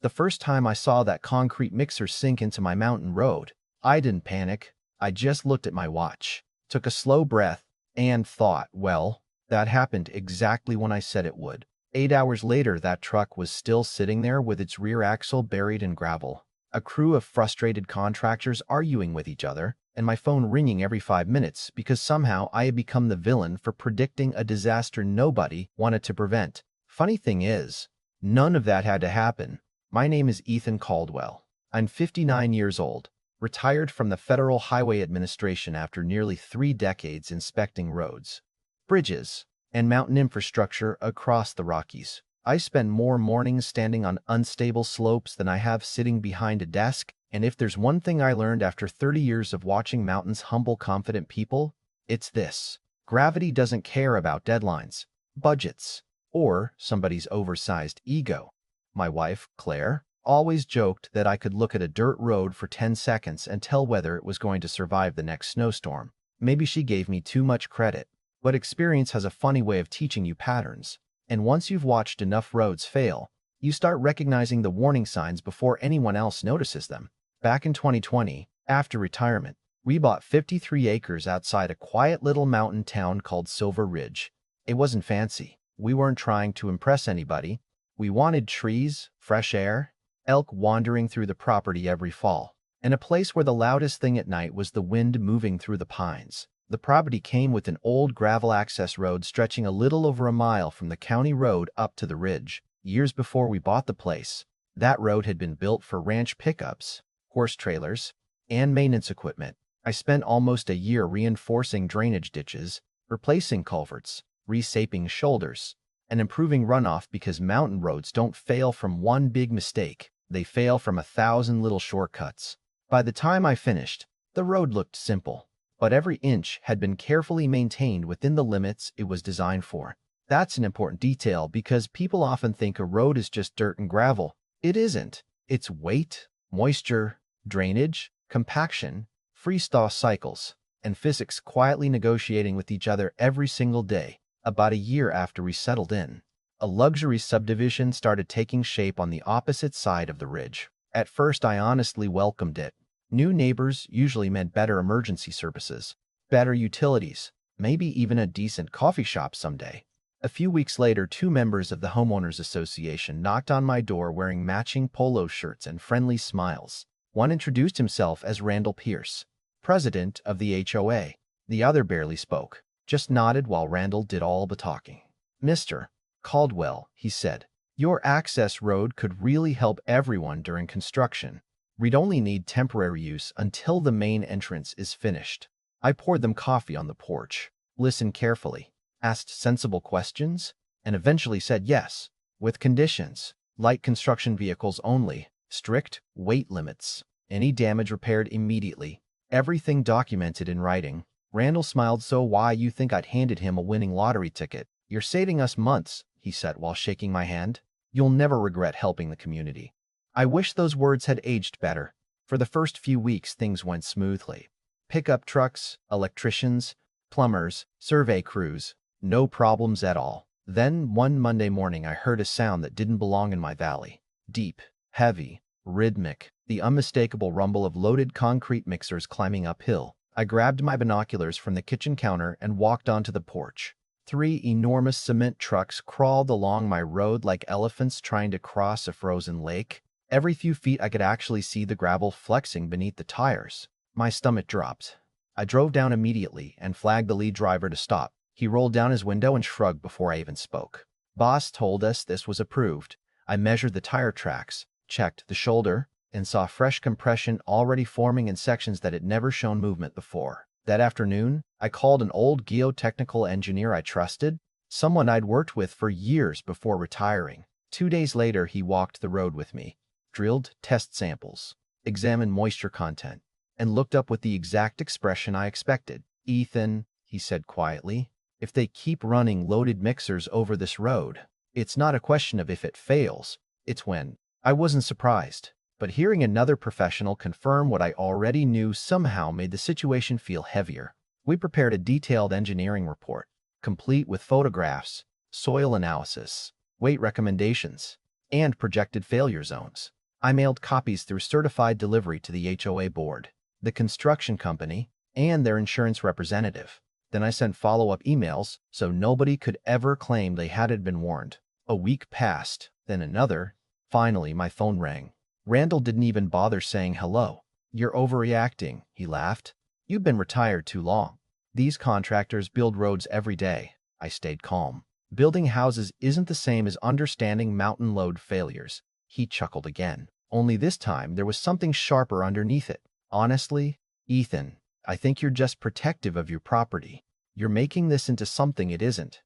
The first time I saw that concrete mixer sink into my mountain road, I didn't panic. I just looked at my watch, took a slow breath, and thought, well, that happened exactly when I said it would. 8 hours later, that truck was still sitting there with its rear axle buried in gravel. A crew of frustrated contractors arguing with each other, and my phone ringing every 5 minutes because somehow I had become the villain for predicting a disaster nobody wanted to prevent. Funny thing is, none of that had to happen. My name is Ethan Caldwell. I'm 59 years old, retired from the Federal Highway Administration after nearly 3 decades inspecting roads, bridges, and mountain infrastructure across the Rockies. I spend more mornings standing on unstable slopes than I have sitting behind a desk, and if there's one thing I learned after 30 years of watching mountains humble confident people, it's this. Gravity doesn't care about deadlines, budgets, or somebody's oversized ego. My wife, Claire, always joked that I could look at a dirt road for 10 seconds and tell whether it was going to survive the next snowstorm. Maybe she gave me too much credit, but experience has a funny way of teaching you patterns. And once you've watched enough roads fail, you start recognizing the warning signs before anyone else notices them. Back in 2020, after retirement, we bought 53 acres outside a quiet little mountain town called Silver Ridge. It wasn't fancy. We weren't trying to impress anybody. We wanted trees, fresh air, elk wandering through the property every fall, and a place where the loudest thing at night was the wind moving through the pines. The property came with an old gravel access road stretching a little over a mile from the county road up to the ridge. Years before we bought the place, that road had been built for ranch pickups, horse trailers, and maintenance equipment. I spent almost a year reinforcing drainage ditches, replacing culverts, resaping shoulders, and improving runoff because mountain roads don't fail from one big mistake. They fail from 1,000 little shortcuts. By the time I finished, the road looked simple, but every inch had been carefully maintained within the limits it was designed for. That's an important detail because people often think a road is just dirt and gravel. It isn't. It's weight, moisture, drainage, compaction, freeze-thaw cycles, and physics quietly negotiating with each other every single day. About a year after we settled in, a luxury subdivision started taking shape on the opposite side of the ridge. At first, I honestly welcomed it. New neighbors usually meant better emergency services, better utilities, maybe even a decent coffee shop someday. A few weeks later, 2 members of the homeowners association knocked on my door wearing matching polo shirts and friendly smiles. One introduced himself as Randall Pierce, president of the HOA. The other barely spoke, just nodded while Randall did all the talking. "Mr. Caldwell," he said, "your access road could really help everyone during construction. We'd only need temporary use until the main entrance is finished." I poured them coffee on the porch, listened carefully, asked sensible questions, and eventually said yes, with conditions: light construction vehicles only, strict weight limits, any damage repaired immediately, everything documented in writing. Randall smiled. "So why you think I'd handed him a winning lottery ticket? You're saving us months," he said while shaking my hand. "You'll never regret helping the community." I wish those words had aged better. For the first few weeks, things went smoothly. Pickup trucks, electricians, plumbers, survey crews, no problems at all. Then, one Monday morning, I heard a sound that didn't belong in my valley. Deep, heavy, rhythmic, the unmistakable rumble of loaded concrete mixers climbing uphill. I grabbed my binoculars from the kitchen counter and walked onto the porch. 3 enormous cement trucks crawled along my road like elephants trying to cross a frozen lake. Every few feet I could actually see the gravel flexing beneath the tires. My stomach dropped. I drove down immediately and flagged the lead driver to stop. He rolled down his window and shrugged before I even spoke. "Boss told us this was approved." I measured the tire tracks, checked the shoulder, and saw fresh compression already forming in sections that had never shown movement before. That afternoon, I called an old geotechnical engineer I trusted, someone I'd worked with for years before retiring. 2 days later, he walked the road with me, drilled test samples, examined moisture content, and looked up with the exact expression I expected. "Ethan," he said quietly, "if they keep running loaded mixers over this road, it's not a question of if it fails, it's when." I wasn't surprised, but hearing another professional confirm what I already knew somehow made the situation feel heavier. We prepared a detailed engineering report, complete with photographs, soil analysis, weight recommendations, and projected failure zones. I mailed copies through certified delivery to the HOA board, the construction company, and their insurance representative. Then I sent follow-up emails so nobody could ever claim they hadn't been warned. A week passed, then another. Finally, my phone rang. Randall didn't even bother saying hello. "You're overreacting," he laughed. "You've been retired too long. These contractors build roads every day." I stayed calm. "Building houses isn't the same as understanding mountain load failures." He chuckled again. Only this time there was something sharper underneath it. "Honestly, Ethan, I think you're just protective of your property. You're making this into something it isn't."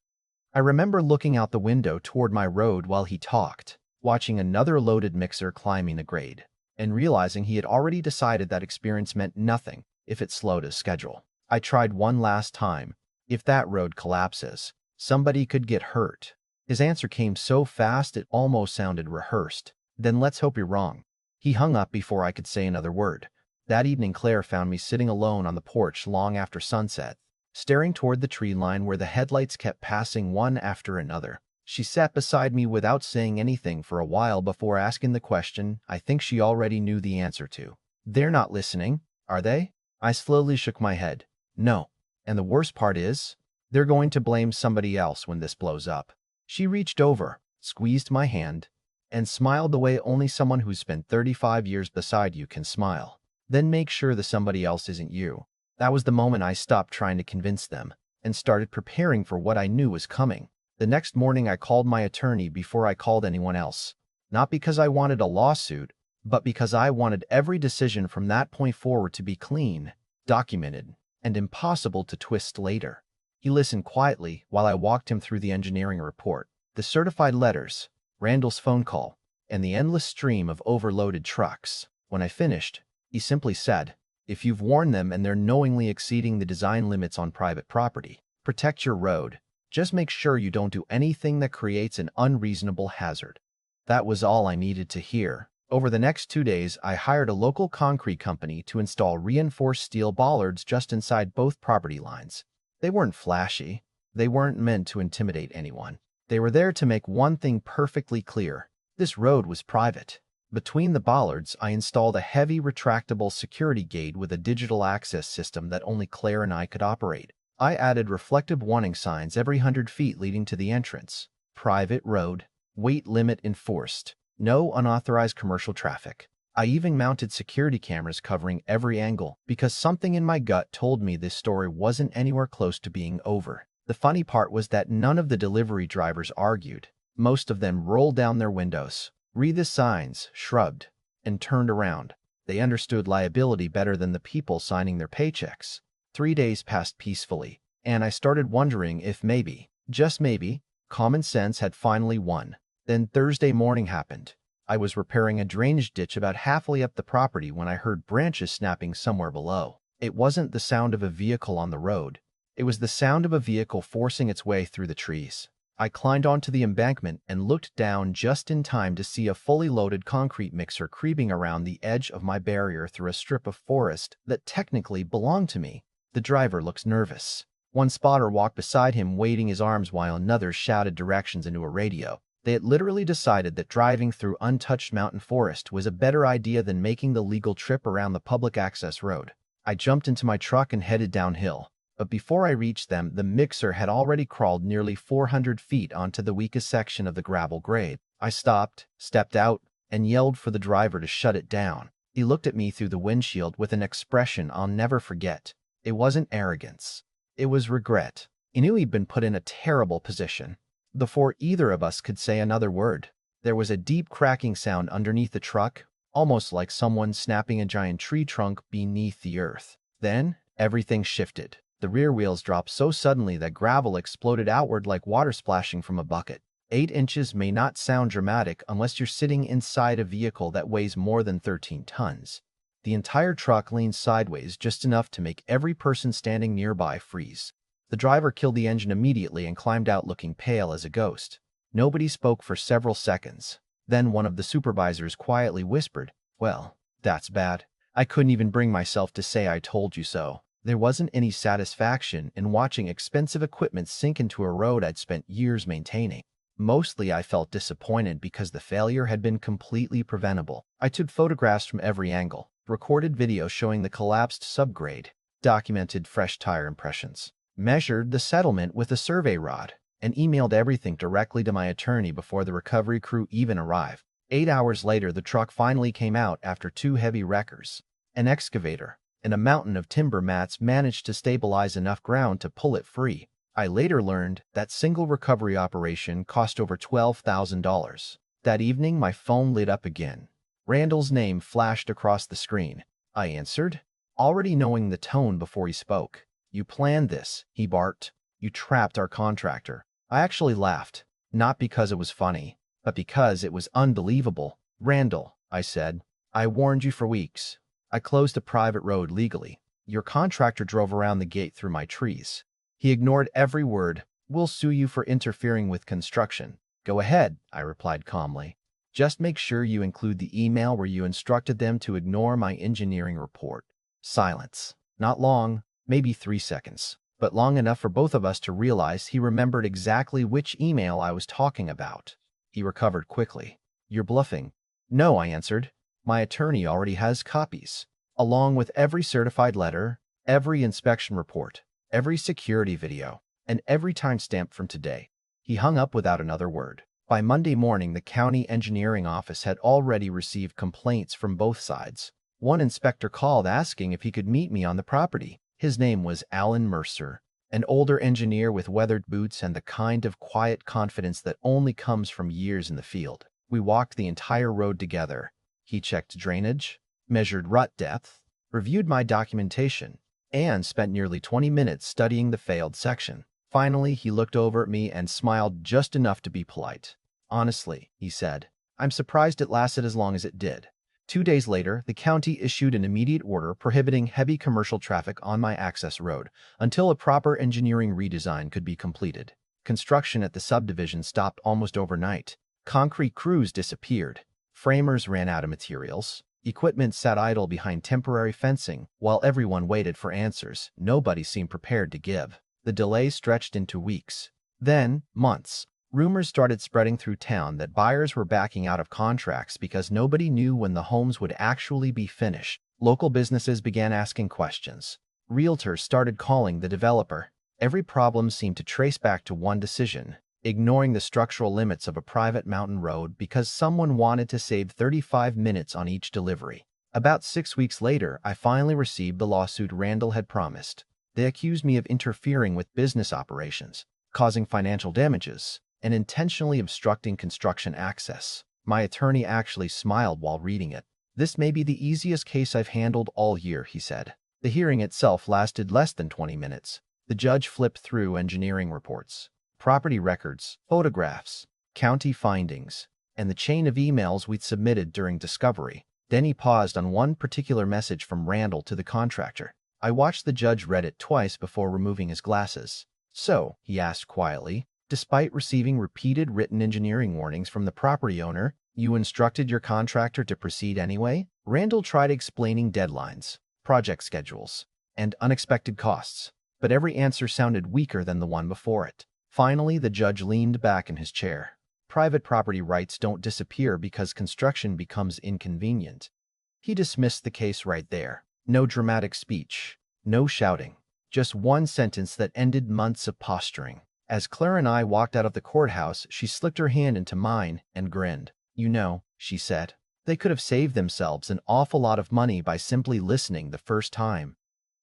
I remember looking out the window toward my road while he talked, watching another loaded mixer climbing a grade, and realizing he had already decided that experience meant nothing if it slowed his schedule. I tried one last time. "If that road collapses, somebody could get hurt." His answer came so fast it almost sounded rehearsed. "Then let's hope you're wrong." He hung up before I could say another word. That evening, Claire found me sitting alone on the porch long after sunset, staring toward the tree line where the headlights kept passing one after another. She sat beside me without saying anything for a while before asking the question I think she already knew the answer to. "They're not listening, are they?" I slowly shook my head. "No. And the worst part is, they're going to blame somebody else when this blows up." She reached over, squeezed my hand, and smiled the way only someone who's spent 35 years beside you can smile. "Then make sure the somebody else isn't you." That was the moment I stopped trying to convince them and started preparing for what I knew was coming. The next morning I called my attorney before I called anyone else. Not because I wanted a lawsuit, but because I wanted every decision from that point forward to be clean, documented, and impossible to twist later. He listened quietly while I walked him through the engineering report, the certified letters, Randall's phone call, and the endless stream of overloaded trucks. When I finished, he simply said, "If you've warned them and they're knowingly exceeding the design limits on private property, protect your road. Just make sure you don't do anything that creates an unreasonable hazard." That was all I needed to hear. Over the next 2 days, I hired a local concrete company to install reinforced steel bollards just inside both property lines. They weren't flashy. They weren't meant to intimidate anyone. They were there to make one thing perfectly clear. This road was private. Between the bollards, I installed a heavy retractable security gate with a digital access system that only Claire and I could operate. I added reflective warning signs every 100 feet leading to the entrance. "Private road. Weight limit enforced. No unauthorized commercial traffic." I even mounted security cameras covering every angle because something in my gut told me this story wasn't anywhere close to being over. The funny part was that none of the delivery drivers argued. Most of them rolled down their windows, read the signs, shrugged, and turned around. They understood liability better than the people signing their paychecks. 3 days passed peacefully, and I started wondering if maybe, just maybe, common sense had finally won. Then Thursday morning happened. I was repairing a drainage ditch about halfway up the property when I heard branches snapping somewhere below. It wasn't the sound of a vehicle on the road. It was the sound of a vehicle forcing its way through the trees. I climbed onto the embankment and looked down just in time to see a fully loaded concrete mixer creeping around the edge of my barrier through a strip of forest that technically belonged to me. The driver looked nervous. One spotter walked beside him, waving his arms while another shouted directions into a radio. They had literally decided that driving through untouched mountain forest was a better idea than making the legal trip around the public access road. I jumped into my truck and headed downhill. But before I reached them, the mixer had already crawled nearly 400 feet onto the weakest section of the gravel grade. I stopped, stepped out, and yelled for the driver to shut it down. He looked at me through the windshield with an expression I'll never forget. It wasn't arrogance. It was regret. He knew he'd been put in a terrible position. Before either of us could say another word, there was a deep cracking sound underneath the truck, almost like someone snapping a giant tree trunk beneath the earth. Then, everything shifted. The rear wheels dropped so suddenly that gravel exploded outward like water splashing from a bucket. 8 inches may not sound dramatic unless you're sitting inside a vehicle that weighs more than 13 tons. The entire truck leaned sideways just enough to make every person standing nearby freeze. The driver killed the engine immediately and climbed out looking pale as a ghost. Nobody spoke for several seconds. Then one of the supervisors quietly whispered, "Well, that's bad." I couldn't even bring myself to say "I told you so." There wasn't any satisfaction in watching expensive equipment sink into a road I'd spent years maintaining. Mostly I felt disappointed because the failure had been completely preventable. I took photographs from every angle, recorded video showing the collapsed subgrade, documented fresh tire impressions, measured the settlement with a survey rod, and emailed everything directly to my attorney before the recovery crew even arrived. 8 hours later, the truck finally came out after 2 heavy wreckers, an excavator, and a mountain of timber mats managed to stabilize enough ground to pull it free. I later learned that single recovery operation cost over $12,000. That evening, my phone lit up again. Randall's name flashed across the screen. I answered, already knowing the tone before he spoke. "You planned this," he barked. "You trapped our contractor." I actually laughed, not because it was funny, but because it was unbelievable. "Randall," I said, "I warned you for weeks. I closed a private road legally. Your contractor drove around the gate through my trees." He ignored every word. "We'll sue you for interfering with construction." "Go ahead," I replied calmly. "Just make sure you include the email where you instructed them to ignore my engineering report." Silence. Not long, maybe 3 seconds, but long enough for both of us to realize he remembered exactly which email I was talking about. He recovered quickly. "You're bluffing." "No," I answered. "My attorney already has copies, along with every certified letter, every inspection report, every security video, and every timestamp from today." He hung up without another word. By Monday morning, the county engineering office had already received complaints from both sides. One inspector called asking if he could meet me on the property. His name was Alan Mercer, an older engineer with weathered boots and the kind of quiet confidence that only comes from years in the field. We walked the entire road together. He checked drainage, measured rut depth, reviewed my documentation, and spent nearly 20 minutes studying the failed section. Finally, he looked over at me and smiled just enough to be polite. "Honestly," he said, "I'm surprised it lasted as long as it did." 2 days later, the county issued an immediate order prohibiting heavy commercial traffic on my access road until a proper engineering redesign could be completed. Construction at the subdivision stopped almost overnight. Concrete crews disappeared. Framers ran out of materials. Equipment sat idle behind temporary fencing while everyone waited for answers nobody seemed prepared to give. The delay stretched into weeks, then months. Rumors started spreading through town that buyers were backing out of contracts because nobody knew when the homes would actually be finished. Local businesses began asking questions. Realtors started calling the developer. Every problem seemed to trace back to one decision: ignoring the structural limits of a private mountain road because someone wanted to save 35 minutes on each delivery. About 6 weeks later, I finally received the lawsuit Randall had promised. They accused me of interfering with business operations, causing financial damages, and intentionally obstructing construction access. My attorney actually smiled while reading it. "This may be the easiest case I've handled all year," he said. The hearing itself lasted less than 20 minutes. The judge flipped through engineering reports, property records, photographs, county findings, and the chain of emails we'd submitted during discovery. Then he paused on one particular message from Randall to the contractor. I watched the judge read it twice before removing his glasses. "So," he asked quietly, "despite receiving repeated written engineering warnings from the property owner, you instructed your contractor to proceed anyway?" Randall tried explaining deadlines, project schedules, and unexpected costs, but every answer sounded weaker than the one before it. Finally, the judge leaned back in his chair. "Private property rights don't disappear because construction becomes inconvenient." He dismissed the case right there. No dramatic speech, no shouting, just one sentence that ended months of posturing. As Claire and I walked out of the courthouse, she slipped her hand into mine and grinned. "You know," she said, "they could have saved themselves an awful lot of money by simply listening the first time."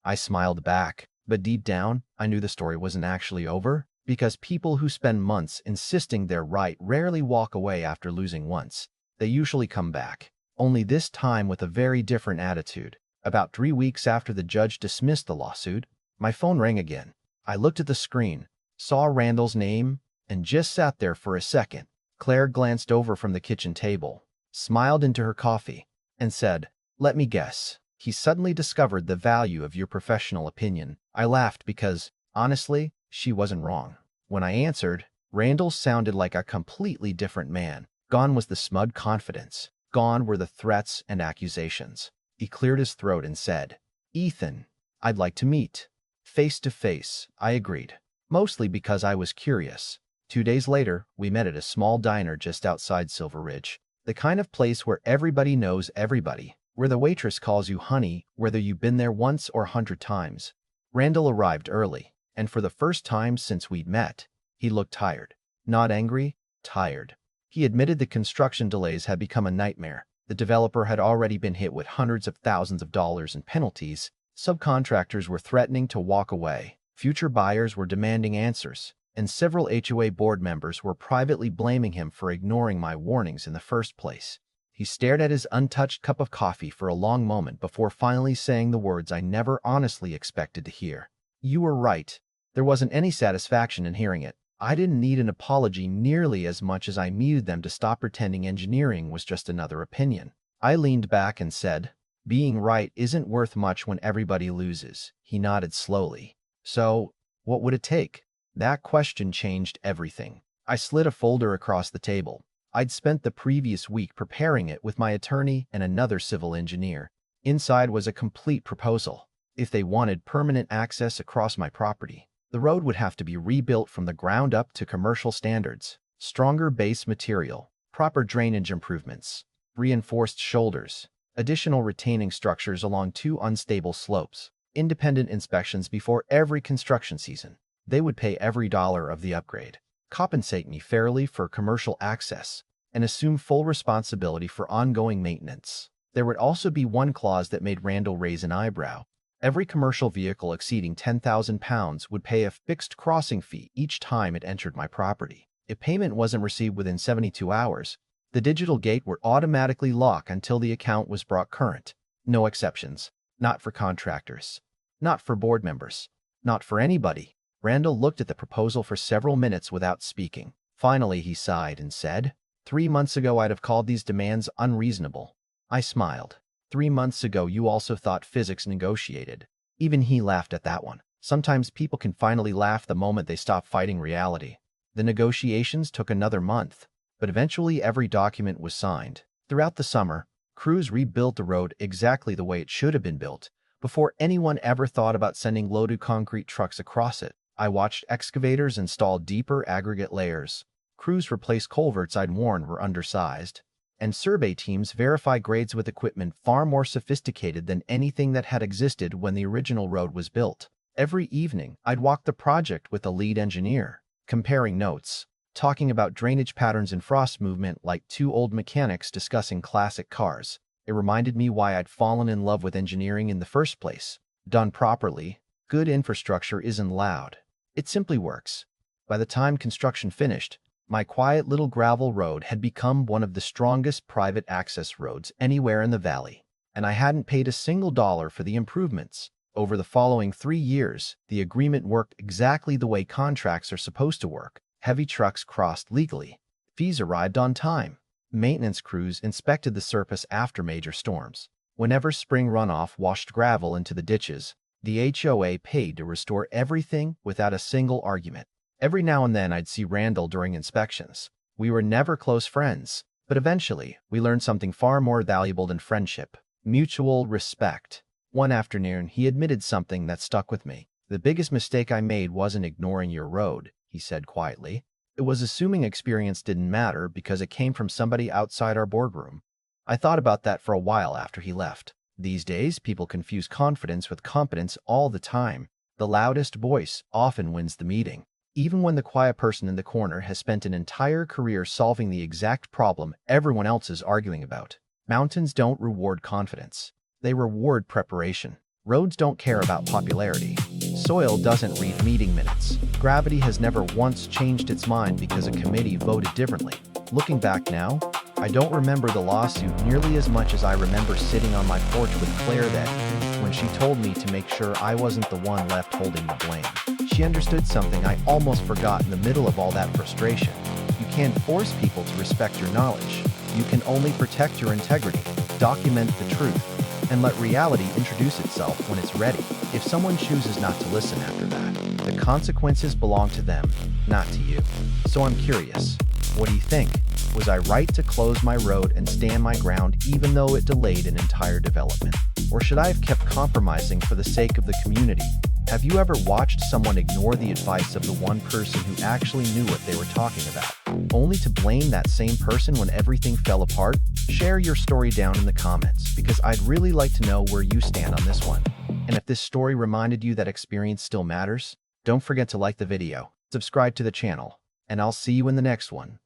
I smiled back, but deep down, I knew the story wasn't actually over, because people who spend months insisting they're right rarely walk away after losing once. They usually come back, only this time with a very different attitude. About 3 weeks after the judge dismissed the lawsuit, my phone rang again. I looked at the screen, saw Randall's name, and just sat there for a second. Claire glanced over from the kitchen table, smiled into her coffee, and said, "Let me guess. He suddenly discovered the value of your professional opinion." I laughed because, honestly, she wasn't wrong. When I answered, Randall sounded like a completely different man. Gone was the smug confidence. Gone were the threats and accusations. He cleared his throat and said, "Ethan, I'd like to meet." "Face to face," I agreed, mostly because I was curious. 2 days later, we met at a small diner just outside Silver Ridge, the kind of place where everybody knows everybody, where the waitress calls you honey, whether you've been there once or 100 times. Randall arrived early, and for the first time since we'd met, he looked tired. Not angry, tired. He admitted the construction delays had become a nightmare. The developer had already been hit with hundreds of thousands of dollars in penalties. Subcontractors were threatening to walk away. Future buyers were demanding answers, and several HOA board members were privately blaming him for ignoring my warnings in the first place. He stared at his untouched cup of coffee for a long moment before finally saying the words I never honestly expected to hear. "You were right." There wasn't any satisfaction in hearing it. I didn't need an apology nearly as much as I needed them to stop pretending engineering was just another opinion. I leaned back and said, "Being right isn't worth much when everybody loses." He nodded slowly. "So, what would it take?" That question changed everything. I slid a folder across the table. I'd spent the previous week preparing it with my attorney and another civil engineer. Inside was a complete proposal. If they wanted permanent access across my property, the road would have to be rebuilt from the ground up to commercial standards. Stronger base material, proper drainage improvements, reinforced shoulders, additional retaining structures along 2 unstable slopes, independent inspections before every construction season. They would pay every dollar of the upgrade, compensate me fairly for commercial access, and assume full responsibility for ongoing maintenance. There would also be one clause that made Randall raise an eyebrow. Every commercial vehicle exceeding 10,000 pounds would pay a fixed crossing fee each time it entered my property. If payment wasn't received within 72 hours, the digital gate would automatically lock until the account was brought current. No exceptions. Not for contractors. Not for board members. Not for anybody. Randall looked at the proposal for several minutes without speaking. Finally, he sighed and said, 3 months ago I'd have called these demands unreasonable. I smiled. 3 months ago you also thought physics negotiated. Even he laughed at that one. Sometimes people can finally laugh the moment they stop fighting reality. The negotiations took another month, but eventually every document was signed. Throughout the summer, crews rebuilt the road exactly the way it should have been built, before anyone ever thought about sending loaded concrete trucks across it. I watched excavators install deeper aggregate layers. Crews replace culverts I'd warned were undersized, and survey teams verify grades with equipment far more sophisticated than anything that had existed when the original road was built. Every evening, I'd walk the project with the lead engineer, comparing notes, talking about drainage patterns and frost movement like 2 old mechanics discussing classic cars. It reminded me why I'd fallen in love with engineering in the first place. Done properly, good infrastructure isn't loud. It simply works. By the time construction finished, my quiet little gravel road had become one of the strongest private access roads anywhere in the valley, and I hadn't paid a single dollar for the improvements. Over the following 3 years, the agreement worked exactly the way contracts are supposed to work. Heavy trucks crossed legally. Fees arrived on time. Maintenance crews inspected the surface after major storms. Whenever spring runoff washed gravel into the ditches, the HOA paid to restore everything without a single argument. Every now and then I'd see Randall during inspections. We were never close friends, but eventually we learned something far more valuable than friendship: mutual respect. One afternoon, he admitted something that stuck with me. "The biggest mistake I made wasn't ignoring your road," he said quietly. "It was assuming experience didn't matter because it came from somebody outside our boardroom." I thought about that for a while after he left. These days, people confuse confidence with competence all the time. The loudest voice often wins the meeting, even when the quiet person in the corner has spent an entire career solving the exact problem everyone else is arguing about. Mountains don't reward confidence. They reward preparation. Roads don't care about popularity. Soil doesn't read meeting minutes. Gravity has never once changed its mind because a committee voted differently. Looking back now, I don't remember the lawsuit nearly as much as I remember sitting on my porch with Claire that evening when she told me to make sure I wasn't the one left holding the blame. She understood something I almost forgot in the middle of all that frustration. You can't force people to respect your knowledge. You can only protect your integrity, document the truth, and let reality introduce itself when it's ready. If someone chooses not to listen after that, the consequences belong to them, not to you. So I'm curious, what do you think? Was I right to close my road and stand my ground even though it delayed an entire development? Or should I have kept compromising for the sake of the community? Have you ever watched someone ignore the advice of the one person who actually knew what they were talking about, only to blame that same person when everything fell apart? Share your story down in the comments, because I'd really like to know where you stand on this one. And if this story reminded you that experience still matters, don't forget to like the video, subscribe to the channel, and I'll see you in the next one.